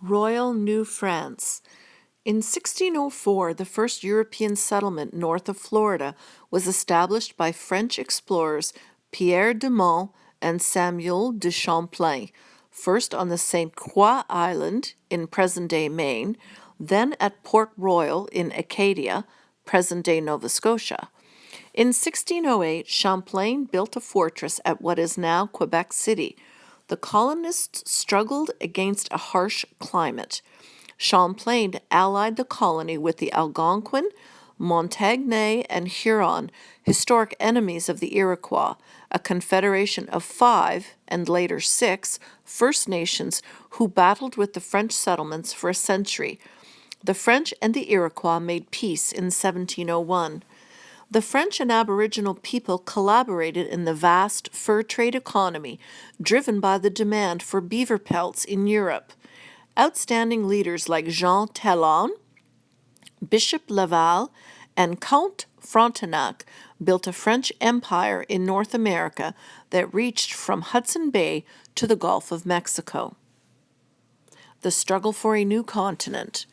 Royal New France. In 1604, the first European settlement north of Florida was established by French explorers Pierre de Monts and Samuel de Champlain, first on the St. Croix Island in present-day Maine, then at Port Royal in Acadia, present-day Nova Scotia. In 1608, Champlain built a fortress at what is now Quebec City. The colonists struggled against a harsh climate. Champlain allied the colony with the Algonquin, Montagnais, and Huron, historic enemies of the Iroquois, a confederation of 5, and later 6, First Nations who battled with the French settlements for a century. The French and the Iroquois made peace in 1701. The French and Aboriginal people collaborated in the vast fur trade economy, driven by the demand for beaver pelts in Europe. Outstanding leaders like Jean Talon, Bishop Laval, and Count Frontenac built a French empire in North America that reached from Hudson Bay to the Gulf of Mexico. The struggle for a new continent.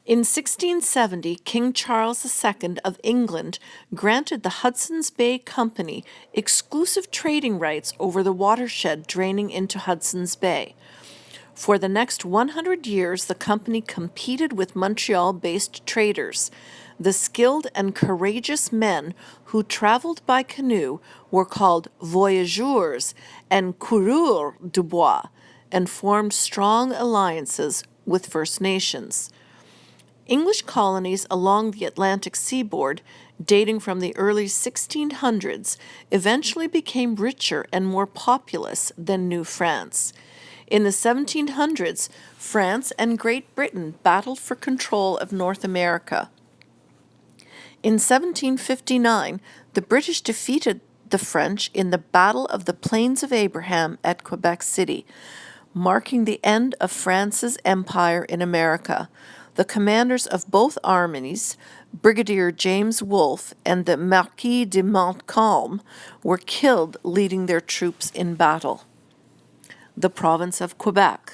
In 1670, King Charles II of England granted the Hudson's Bay Company exclusive trading rights over the watershed draining into Hudson's Bay. For the next 100 years, the company competed with Montreal-based traders. The skilled and courageous men who traveled by canoe were called voyageurs and coureurs du bois, and formed strong alliances with First Nations. English colonies along the Atlantic seaboard, dating from the early 1600s, eventually became richer and more populous than New France. In the 1700s, France and Great Britain battled for control of North America. In 1759, the British defeated the French in the Battle of the Plains of Abraham at Quebec City, marking the end of France's empire in America. The commanders of both armies, Brigadier James Wolfe and the Marquis de Montcalm, were killed leading their troops in battle. The province of Quebec.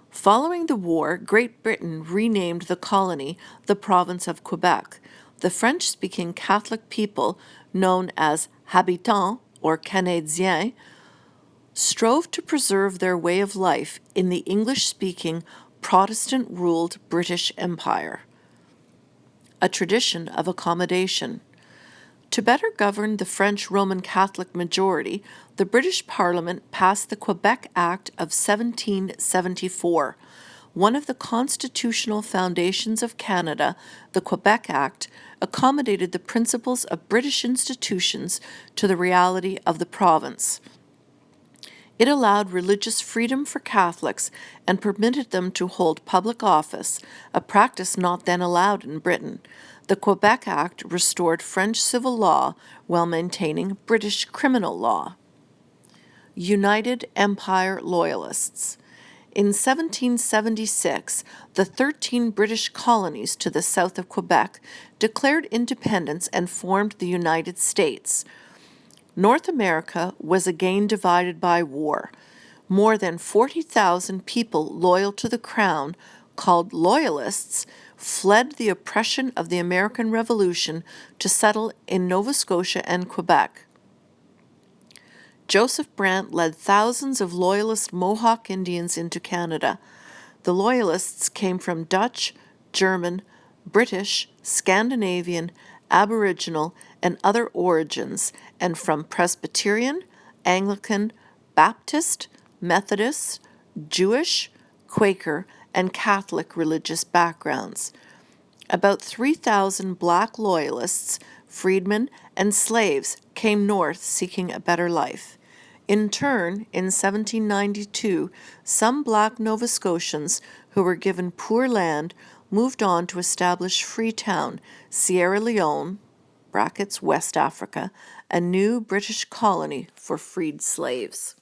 Following the war, Great Britain renamed the colony the province of Quebec. The French-speaking Catholic people, known as habitants or Canadiens, strove to preserve their way of life in the English-speaking Protestant-ruled British Empire. A tradition of accommodation. To better govern the French Roman Catholic majority, the British Parliament passed the Quebec Act of 1774. One of the constitutional foundations of Canada, the Quebec Act, accommodated the principles of British institutions to the reality of the province. It allowed religious freedom for Catholics and permitted them to hold public office, a practice not then allowed in Britain. The Quebec Act restored French civil law while maintaining British criminal law. United Empire Loyalists. In 1776, the 13 British colonies to the south of Quebec declared independence and formed the United States. North America was again divided by war. More than 40,000 people loyal to the Crown, called Loyalists, fled the oppression of the American Revolution to settle in Nova Scotia and Quebec. Joseph Brant led thousands of Loyalist Mohawk Indians into Canada. The Loyalists came from Dutch, German, British, Scandinavian, Aboriginal, and other origins, and from Presbyterian, Anglican, Baptist, Methodist, Jewish, Quaker, and Catholic religious backgrounds. About 3,000 black loyalists, freedmen, and slaves came north seeking a better life. In turn, in 1792, some black Nova Scotians who were given poor land moved on to establish Freetown, Sierra Leone, (West Africa), a new British colony for freed slaves.